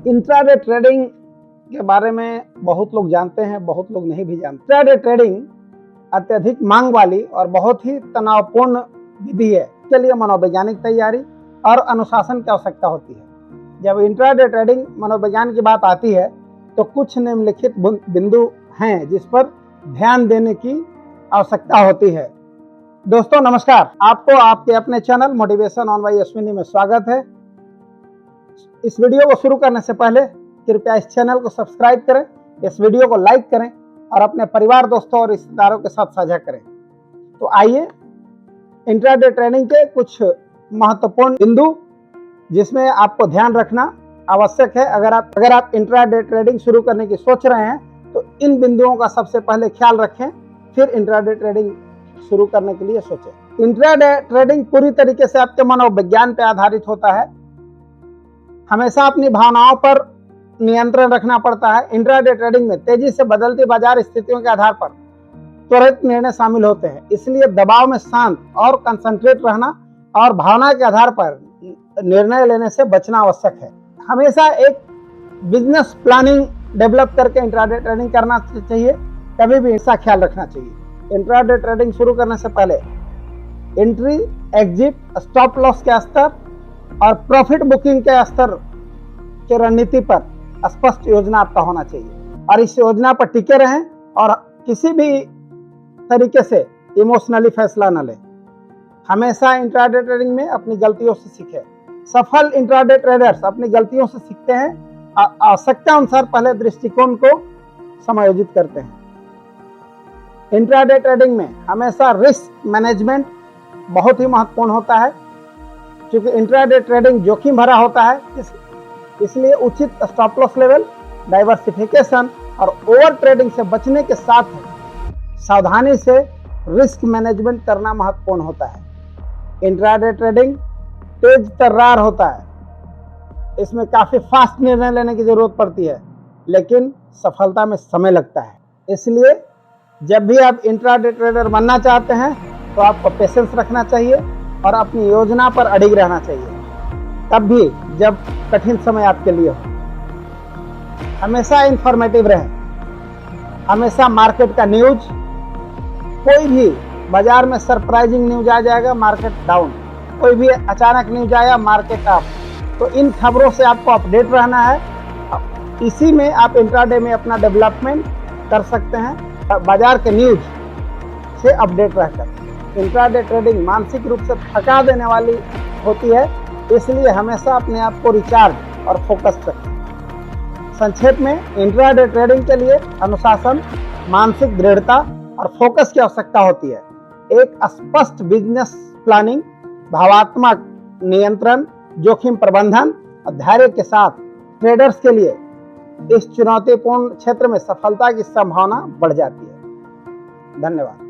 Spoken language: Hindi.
इंट्राडे ट्रेडिंग के बारे में बहुत लोग जानते हैं, बहुत लोग नहीं भी जानते। इंट्राडे ट्रेडिंग अत्यधिक मांग वाली और बहुत ही तनावपूर्ण विधि है। इसके लिए मनोवैज्ञानिक तैयारी और अनुशासन की आवश्यकता होती है। जब इंट्राडे ट्रेडिंग मनोविज्ञान की बात आती है तो कुछ निम्नलिखित बिंदु हैं जिस पर ध्यान देने की आवश्यकता होती है। दोस्तों नमस्कार, आपको आपके अपने channel motivation on by Ashwini में स्वागत है। इस वीडियो को शुरू करने से पहले कृपया इस चैनल को सब्सक्राइब करें, इस वीडियो को लाइक करें और अपने परिवार, दोस्तों और रिश्तेदारों के साथ साझा करें। तो आइए इंट्राडे ट्रेडिंग के कुछ महत्वपूर्ण बिंदु जिसमें आपको ध्यान रखना आवश्यक है। अगर आप इंट्राडे ट्रेडिंग शुरू करने की सोच रहे हैं तो इन बिंदुओं का सबसे पहले ख्याल रखें, फिर इंट्राडे ट्रेडिंग शुरू करने के लिए सोचें। इंट्राडे ट्रेडिंग पूरी तरीके से आपके मनोविज्ञान पर आधारित होता है। हमेशा अपनी भावनाओं पर नियंत्रण रखना पड़ता है। इंट्राडे ट्रेडिंग में तेजी से बदलती बाजार स्थितियों के आधार पर त्वरित निर्णय शामिल होते हैं, इसलिए दबाव में शांत और कंसंट्रेट रहना और भावना के आधार पर निर्णय लेने से बचना आवश्यक है। हमेशा एक बिजनेस प्लानिंग डेवलप करके इंट्राडे ट्रेडिंग करना चाहिए, कभी भी इसका ख्याल रखना चाहिए। इंट्राडे ट्रेडिंग शुरू करने से पहले एंट्री, एग्जिट, स्टॉप लॉस के स्तर और प्रॉफिट बुकिंग के स्तर के रणनीति पर स्पष्ट योजना आपका होना चाहिए और इस योजना पर टिके रहें और किसी भी तरीके से इमोशनली फैसला न लें। हमेशा इंट्राडे ट्रेडिंग में अपनी गलतियों से सीखें। सफल इंट्राडे ट्रेडर्स अपनी गलतियों से सीखते हैं, आवश्यकता अनुसार पहले दृष्टिकोण को समायोजित करते हैं। इंट्राडे ट्रेडिंग में हमेशा रिस्क मैनेजमेंट बहुत ही महत्वपूर्ण होता है, क्योंकि इंट्राडे ट्रेडिंग जोखिम भरा होता है, इसलिए उचित स्टॉप लॉस लेवल, डाइवर्सिफिकेशन और ओवर ट्रेडिंग से बचने के साथ सावधानी से रिस्क मैनेजमेंट करना महत्वपूर्ण होता है। इंट्राडे ट्रेडिंग तेज तर्रार होता है, इसमें काफी फास्ट निर्णय लेने की जरूरत पड़ती है, लेकिन सफलता में समय लगता है। इसलिए जब भी आप इंट्राडे ट्रेडर बनना चाहते हैं तो आपको पेशेंस रखना चाहिए और अपनी योजना पर अडिग रहना चाहिए, तब भी जब कठिन समय आपके लिए हो। हमेशा इंफॉर्मेटिव रहें, हमेशा मार्केट का न्यूज, कोई भी बाजार में सरप्राइजिंग न्यूज आ जाएगा मार्केट डाउन, कोई भी अचानक न्यूज आया मार्केट अप, तो इन खबरों से आपको अपडेट रहना है। इसी में आप इंट्राडे में अपना डेवलपमेंट कर सकते हैं, बाजार के न्यूज से अपडेट रहकर। इंट्राडे ट्रेडिंग मानसिक रूप से थका देने वाली होती है, इसलिए हमेशा अपने आप को रिचार्ज और फोकस रखें। संक्षेप में इंट्राडे ट्रेडिंग के लिए अनुशासन, मानसिक दृढ़ता और फोकस की आवश्यकता होती है। एक स्पष्ट बिजनेस प्लानिंग, भावात्मक नियंत्रण, जोखिम प्रबंधन और धैर्य के साथ ट्रेडर्स के लिए इस चुनौतीपूर्ण क्षेत्र में सफलता की संभावना बढ़ जाती है। धन्यवाद।